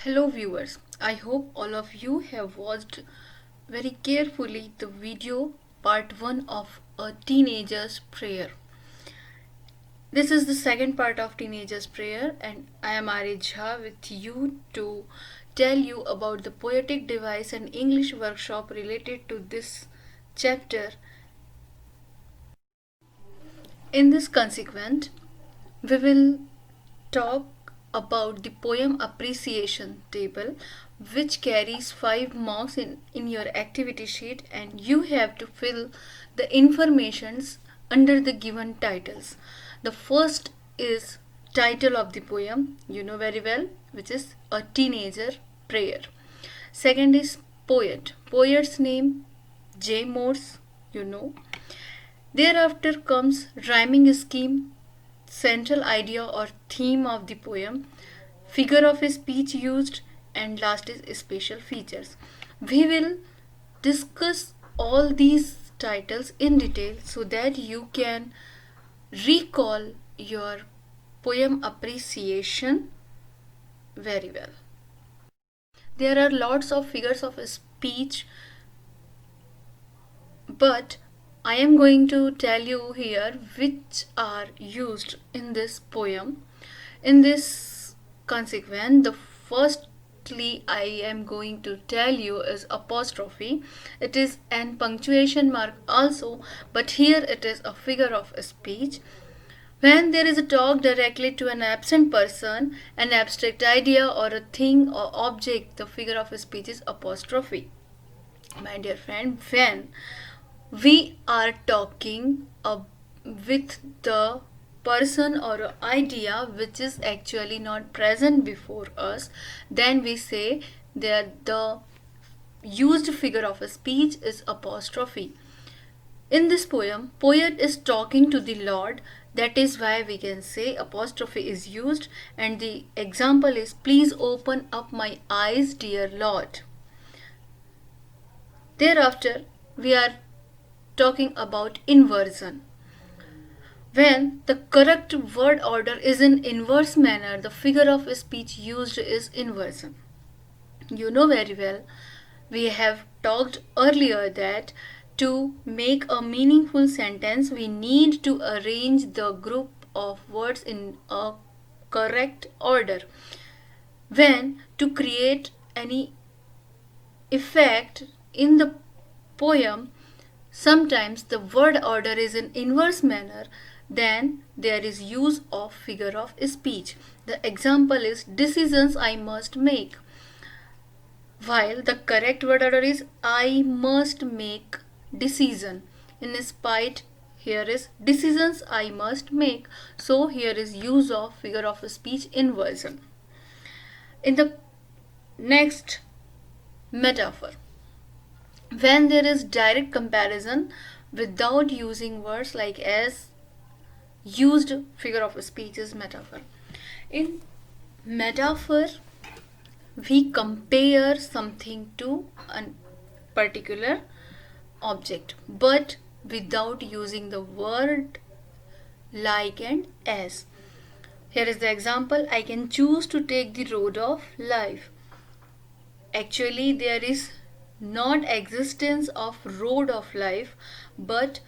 Hello viewers, I hope all of you have watched very carefully the video part 1 of A Teenager's Prayer. This is the second part of Teenager's Prayer and I am Ari Jha with you to tell you about the poetic device and English workshop related to this chapter. In this consequent, we will talk about the poem appreciation table which carries 5 marks in your activity sheet and you have to fill the informations under the given titles. The first is title of the poem, you know very well, which is A Teenager Prayer. Second is poet. Poet's name J. Morse, you know. Thereafter comes rhyming scheme, central idea or theme of the poem, figure of speech used, and last is special features. We will discuss all these titles in detail so that you can recall your poem appreciation very well. There are lots of figures of speech, but I am going to tell you here which are used in this poem. In this consequent, the firstly I am going to tell you is apostrophe. It is an punctuation mark also, but here it is a figure of speech. When there is a talk directly to an absent person, an abstract idea or a thing or object, the figure of speech is apostrophe. My dear friend, when we are talking with the person or idea which is actually not present before us, then we say that the used figure of a speech is apostrophe. In this poem, poet is talking to the Lord. That is why we can say apostrophe is used, and the example is, please open up my eyes, dear Lord. Thereafter, we are talking about inversion. When the correct word order is in inverse manner, the figure of speech used is inversion. You know very well, we have talked earlier that to make a meaningful sentence, we need to arrange the group of words in a correct order. When to create any effect in the poem, sometimes the word order is in inverse manner, then there is use of figure of speech. The example is decisions I must make, while the correct word order is I must make decision. In spite, here is decisions I must make. So here is use of figure of speech inversion. In the next metaphor, when there is direct comparison without using words like as, used figure of speech is metaphor. In metaphor, we compare something to a particular object but without using the word like and as. Here is the example, I can choose to take the road of life. Actually, there is not existence of road of life, but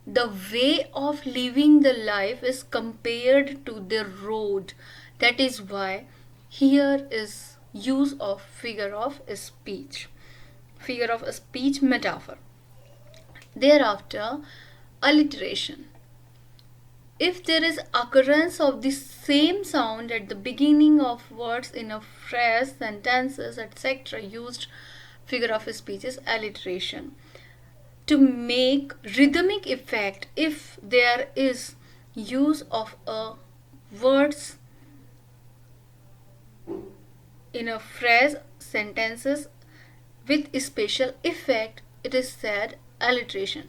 the way of living the life is compared to the road. That is why here is use of figure of speech metaphor. Thereafter, alliteration. If there is occurrence of the same sound at the beginning of words in a phrase, sentences, etc., used figure of speech is alliteration. To make rhythmic effect, if there is use of a words in a phrase, sentences with special effect, it is said alliteration.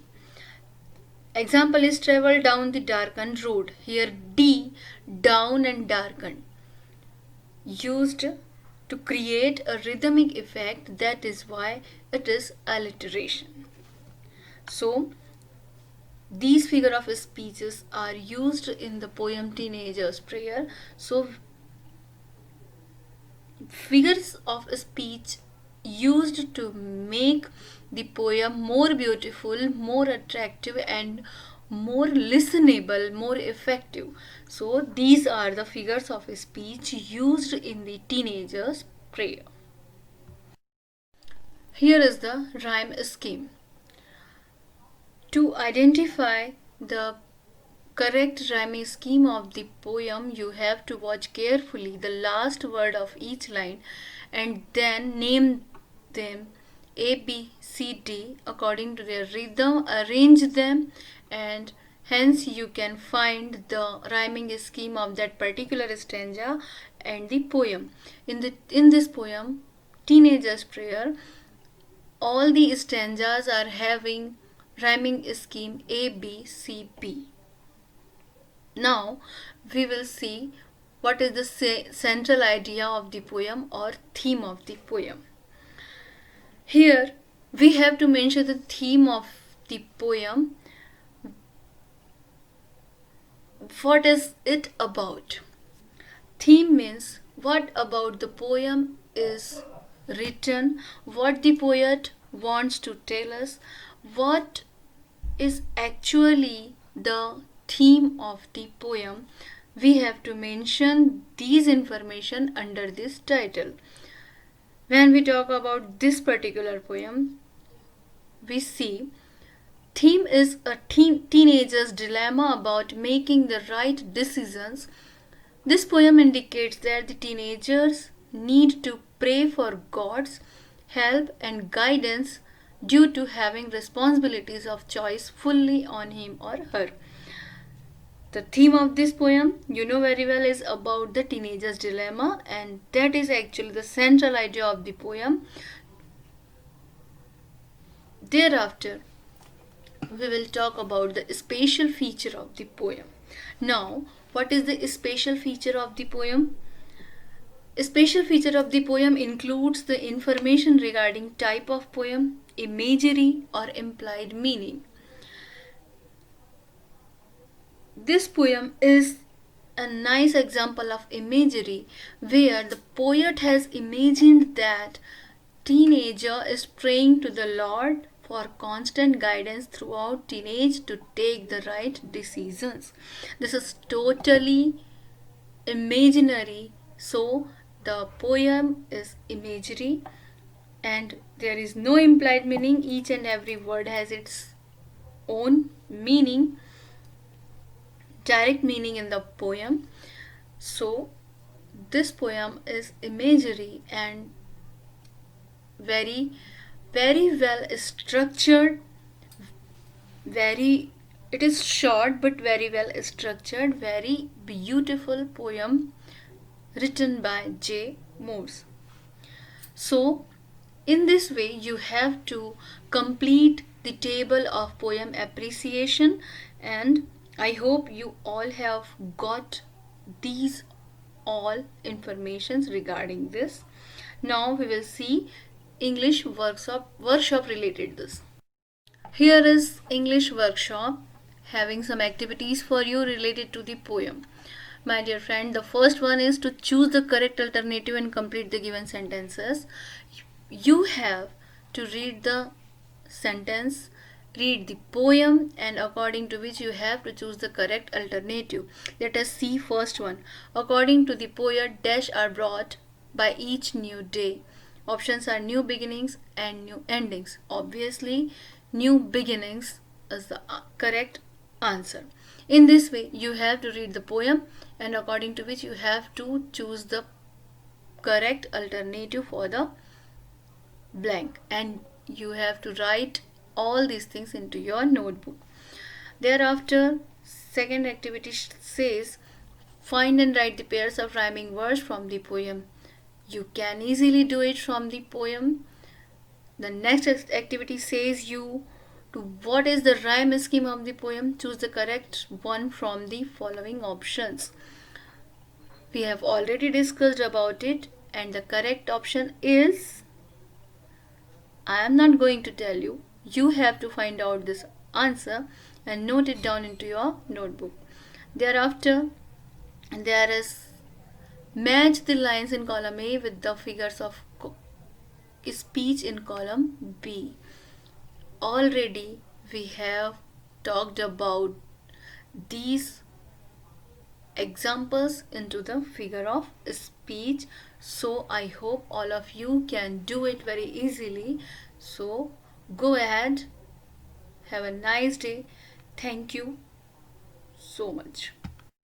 Example is travel down the darkened road. Here D, down and darkened, used to create a rhythmic effect. That is why it is alliteration. So these figure of speeches are used in the poem Teenager's Prayer. So figures of speech used to make the poem more beautiful, more attractive, and more listenable, more effective. So, these are the figures of speech used in the teenager's prayer. Here is the rhyme scheme. To identify the correct rhyming scheme of the poem, you have to watch carefully the last word of each line and then name them A, B, C, D according to their rhythm, arrange them, and hence you can find the rhyming scheme of that particular stanza and the poem. In this poem, Teenager's Prayer, all the stanzas are having rhyming scheme A, B, C, B. Now we will see what is the central idea of the poem or theme of the poem. Here we have to mention the theme of the poem. What is it about? Theme means what about the poem is written, what the poet wants to tell us, what is actually the theme of the poem. We have to mention these information under this title. When we talk about this particular poem, we see theme is a teenager's dilemma about making the right decisions. This poem indicates that the teenagers need to pray for God's help and guidance due to having responsibilities of choice fully on him or her. The theme of this poem, you know very well, is about the teenager's dilemma, and that is actually the central idea of the poem. Thereafter, we will talk about the special feature of the poem. Now, what is the special feature of the poem? A special feature of the poem includes the information regarding type of poem, imagery, or implied meaning. This poem is a nice example of imagery where the poet has imagined that teenager is praying to the Lord for constant guidance throughout teenage to take the right decisions. This is totally imaginary, so the poem is imagery and there is no implied meaning. Each and every word has its own meaning, direct meaning in the poem. So this poem is imagery and very well structured. It is short but very well structured, very beautiful poem written by J. Morse. So in this way you have to complete the table of poem appreciation, and I hope you all have got these all informations regarding this. Now we will see English workshop related this. Here is English workshop having some activities for you related to the poem. My dear friend, the first one is to choose the correct alternative and complete the given sentences. You have to read the sentence, read the poem, and according to which you have to choose the correct alternative. Let us see first one. According to the poet, dash are brought by each new day. Options are new beginnings and new endings. Obviously, new beginnings is the correct answer. In this way, you have to read the poem and according to which you have to choose the correct alternative for the blank, and you have to write all these things into your notebook. Thereafter, second activity says find and write the pairs of rhyming words from the poem. You can easily do it from the poem. The next activity says you to what is the rhyme scheme of the poem. Choose the correct one from the following options. We have already discussed about it, and the correct option is, I am not going to tell you. You have to find out this answer and note it down into your notebook. Thereafter, there is Match the lines in column A with the figures of speech in column B. Already we have talked about these examples into the figure of speech, so I hope all of you can do it very easily. So go ahead, have a nice day. Thank you so much.